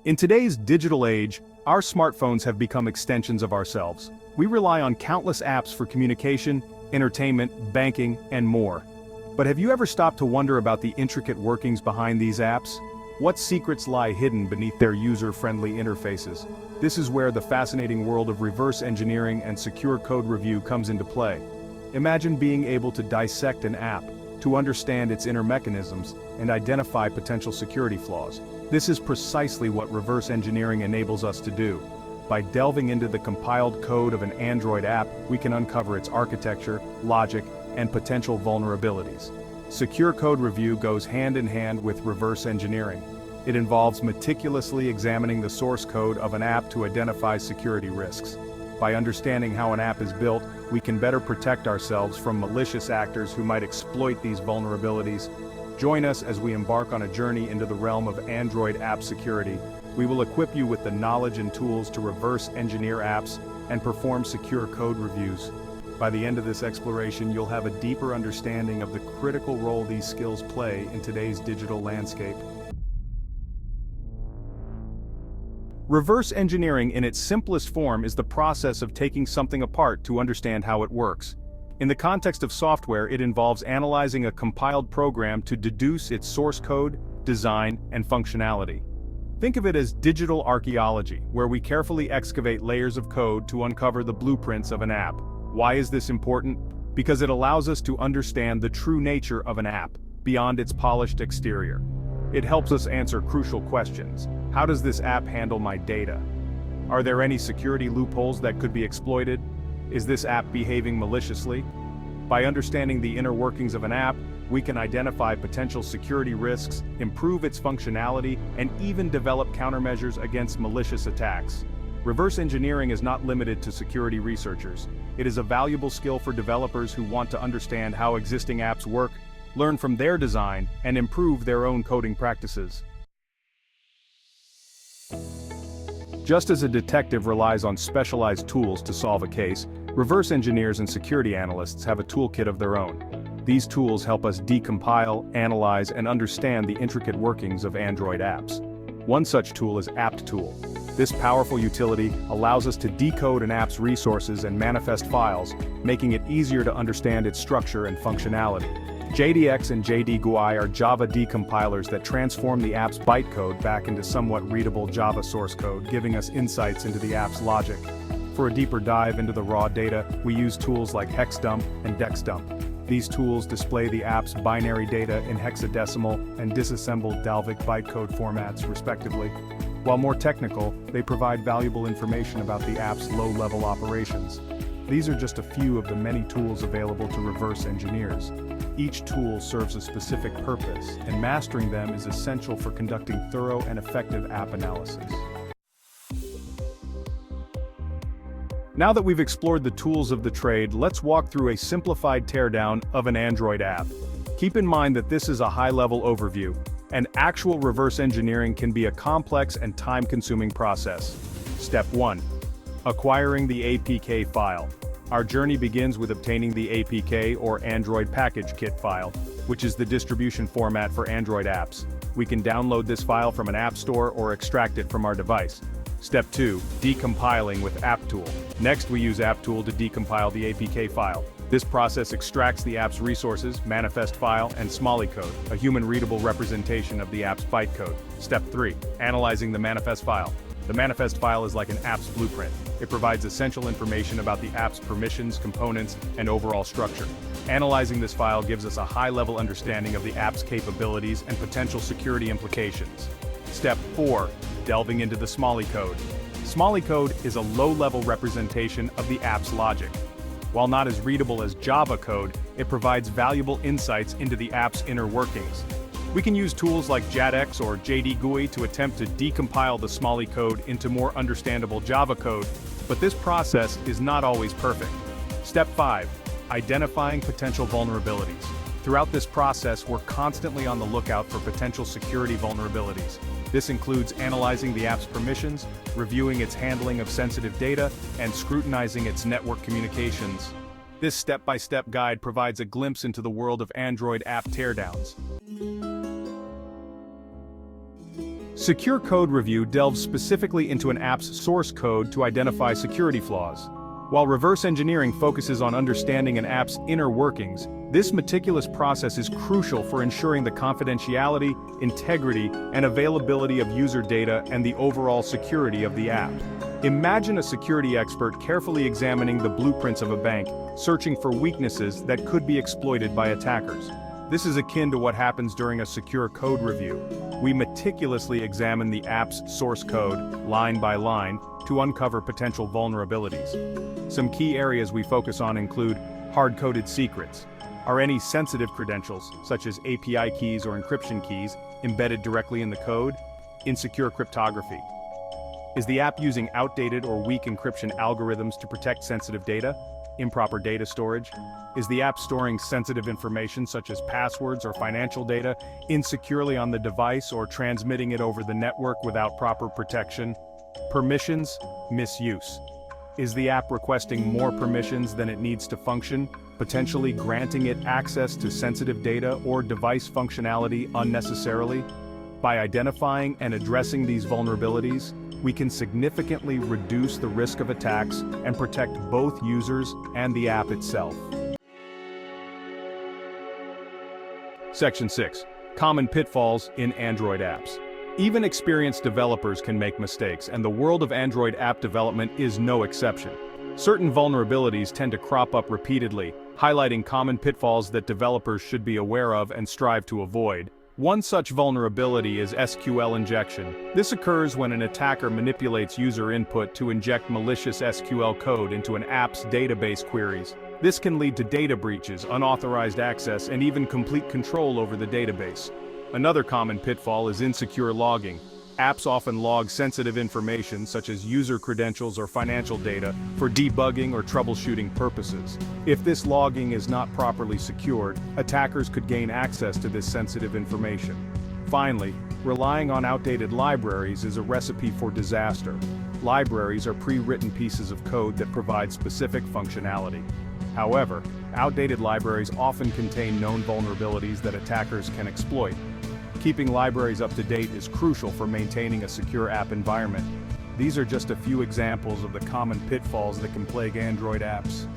In today's digital age, our smartphones have become extensions of ourselves. We rely on countless apps for communication, entertainment, banking, and more. But have you ever stopped to wonder about the intricate workings behind these apps? What secrets lie hidden beneath their user-friendly interfaces? This is where the fascinating world of reverse engineering and secure code review comes into play. Imagine being able to dissect an app, to understand its inner mechanisms, and identify potential security flaws. This is precisely what reverse engineering enables us to do. By delving into the compiled code of an Android app, we can uncover its architecture, logic, and potential vulnerabilities. Secure code review goes hand in hand with reverse engineering. It involves meticulously examining the source code of an app to identify security risks. By understanding how an app is built, we can better protect ourselves from malicious actors who might exploit these vulnerabilities. Join us as we embark on a journey into the realm of Android app security. We will equip you with the knowledge and tools to reverse engineer apps and perform secure code reviews. By the end of this exploration, you'll have a deeper understanding of the critical role these skills play in today's digital landscape. Reverse engineering in its simplest form is the process of taking something apart to understand how it works. In the context of software, it involves analyzing a compiled program to deduce its source code, design, and functionality. Think of it as digital archaeology, where we carefully excavate layers of code to uncover the blueprints of an app. Why is this important? Because it allows us to understand the true nature of an app, beyond its polished exterior. It helps us answer crucial questions. How does this app handle my data? Are there any security loopholes that could be exploited? Is this app behaving maliciously? By understanding the inner workings of an app, we can identify potential security risks, improve its functionality, and even develop countermeasures against malicious attacks. Reverse engineering is not limited to security researchers. It is a valuable skill for developers who want to understand how existing apps work, learn from their design, and improve their own coding practices. Just as a detective relies on specialized tools to solve a case, reverse engineers and security analysts have a toolkit of their own. These tools help us decompile, analyze, and understand the intricate workings of Android apps. One such tool is AppTool. This powerful utility allows us to decode an app's resources and manifest files, making it easier to understand its structure and functionality. JDX and JDGUI are Java decompilers that transform the app's bytecode back into somewhat readable Java source code, giving us insights into the app's logic. For a deeper dive into the raw data, we use tools like HexDump and DexDump. These tools display the app's binary data in hexadecimal and disassembled Dalvik bytecode formats, respectively. While more technical, they provide valuable information about the app's low-level operations. These are just a few of the many tools available to reverse engineers. Each tool serves a specific purpose, and mastering them is essential for conducting thorough and effective app analysis. Now that we've explored the tools of the trade, let's walk through a simplified teardown of an Android app. Keep in mind that this is a high-level overview, and actual reverse engineering can be a complex and time-consuming process. Step 1. Acquiring the APK file. Our journey begins with obtaining the APK or Android Package Kit file, which is the distribution format for Android apps. We can download this file from an app store or extract it from our device. Step 2. Decompiling with AppTool. Next, we use AppTool to decompile the APK file. This process extracts the app's resources, manifest file, and Smalley code, a human-readable representation of the app's bytecode. Step 3. Analyzing the manifest file. The manifest file is like an app's blueprint. It provides essential information about the app's permissions, components, and overall structure. Analyzing this file gives us a high-level understanding of the app's capabilities and potential security implications. Step 4. Delving into the Smalley code. Smalley code is a low-level representation of the app's logic. While not as readable as Java code, it provides valuable insights into the app's inner workings. We can use tools like JADX or JDGUI to attempt to decompile the Smalley code into more understandable Java code, but this process is not always perfect. Step 5. Identifying potential vulnerabilities. Throughout this process, we're constantly on the lookout for potential security vulnerabilities. This includes analyzing the app's permissions, reviewing its handling of sensitive data, and scrutinizing its network communications. This step-by-step guide provides a glimpse into the world of Android app teardowns. Secure Code Review delves specifically into an app's source code to identify security flaws. While reverse engineering focuses on understanding an app's inner workings, this meticulous process is crucial for ensuring the confidentiality, integrity, and availability of user data and the overall security of the app. Imagine a security expert carefully examining the blueprints of a bank, searching for weaknesses that could be exploited by attackers. This is akin to what happens during a secure code review. We meticulously examine the app's source code, line by line, to uncover potential vulnerabilities. Some key areas we focus on include hard-coded secrets. Are any sensitive credentials, such as API keys or encryption keys, embedded directly in the code? Insecure cryptography. Is the app using outdated or weak encryption algorithms to protect sensitive data? Improper data storage? Is the app storing sensitive information such as passwords or financial data insecurely on the device or transmitting it over the network without proper protection? Permissions, misuse. Is the app requesting more permissions than it needs to function, potentially granting it access to sensitive data or device functionality unnecessarily? By identifying and addressing these vulnerabilities, we can significantly reduce the risk of attacks and protect both users and the app itself. Section 6. Common pitfalls in Android apps. Even experienced developers can make mistakes, and the world of Android app development is no exception. Certain vulnerabilities tend to crop up repeatedly, highlighting common pitfalls that developers should be aware of and strive to avoid. One such vulnerability is SQL injection. This occurs when an attacker manipulates user input to inject malicious SQL code into an app's database queries. This can lead to data breaches, unauthorized access, and even complete control over the database. Another common pitfall is insecure logging. Apps often log sensitive information such as user credentials or financial data for debugging or troubleshooting purposes. If this logging is not properly secured, attackers could gain access to this sensitive information. Finally, relying on outdated libraries is a recipe for disaster. Libraries are pre-written pieces of code that provide specific functionality. However, outdated libraries often contain known vulnerabilities that attackers can exploit. Keeping libraries up to date is crucial for maintaining a secure app environment. These are just a few examples of the common pitfalls that can plague Android apps.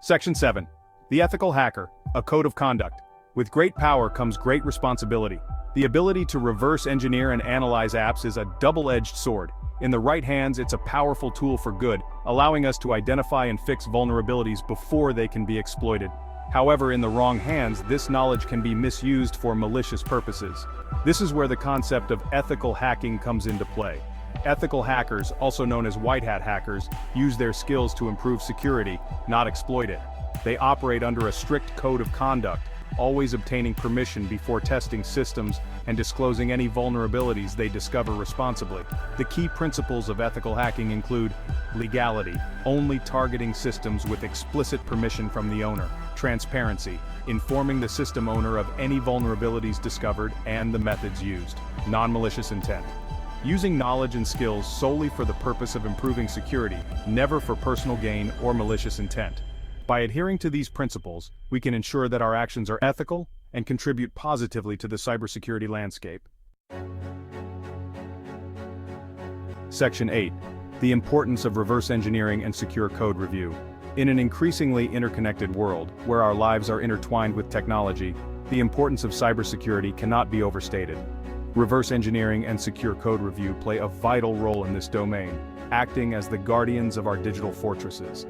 Section 7. The Ethical Hacker, a Code of Conduct. With great power comes great responsibility. The ability to reverse engineer and analyze apps is a double-edged sword. In the right hands, it's a powerful tool for good, allowing us to identify and fix vulnerabilities before they can be exploited. However, in the wrong hands, this knowledge can be misused for malicious purposes. This is where the concept of ethical hacking comes into play. Ethical hackers, also known as white hat hackers, use their skills to improve security, not exploit it. They operate under a strict code of conduct, always obtaining permission before testing systems and disclosing any vulnerabilities they discover responsibly. The key principles of ethical hacking include legality, only targeting systems with explicit permission from the owner; transparency, informing the system owner of any vulnerabilities discovered and the methods used; non-malicious intent, using knowledge and skills solely for the purpose of improving security, never for personal gain or malicious intent. By adhering to these principles, we can ensure that our actions are ethical and contribute positively to the cybersecurity landscape. Section 8. The importance of reverse engineering and secure code review. In an increasingly interconnected world, where our lives are intertwined with technology, the importance of cybersecurity cannot be overstated. Reverse engineering and secure code review play a vital role in this domain, acting as the guardians of our digital fortresses.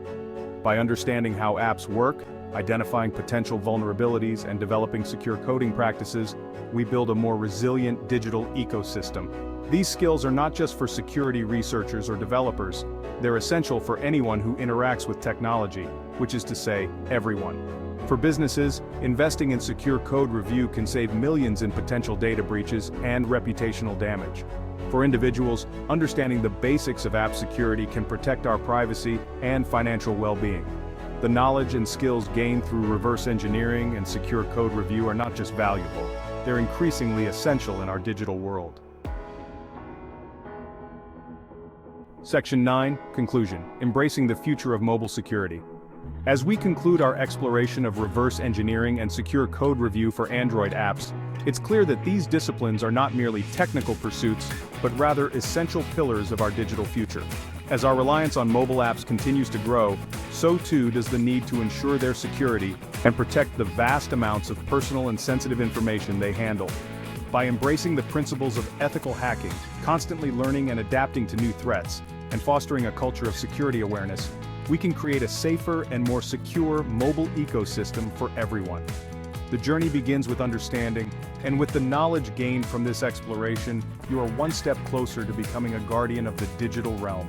By understanding how apps work, identifying potential vulnerabilities, and developing secure coding practices, we build a more resilient digital ecosystem. These skills are not just for security researchers or developers, they're essential for anyone who interacts with technology, which is to say, everyone. For businesses, investing in secure code review can save millions in potential data breaches and reputational damage. For individuals, understanding the basics of app security can protect our privacy and financial well-being. The knowledge and skills gained through reverse engineering and secure code review are not just valuable, they're increasingly essential in our digital world. Section 9, Conclusion. Embracing the future of mobile security. As we conclude our exploration of reverse engineering and secure code review for Android apps, it's clear that these disciplines are not merely technical pursuits, but rather essential pillars of our digital future. As our reliance on mobile apps continues to grow, so too does the need to ensure their security and protect the vast amounts of personal and sensitive information they handle. By embracing the principles of ethical hacking, constantly learning and adapting to new threats, and fostering a culture of security awareness, we can create a safer and more secure mobile ecosystem for everyone. The journey begins with understanding, and with the knowledge gained from this exploration, you are one step closer to becoming a guardian of the digital realm.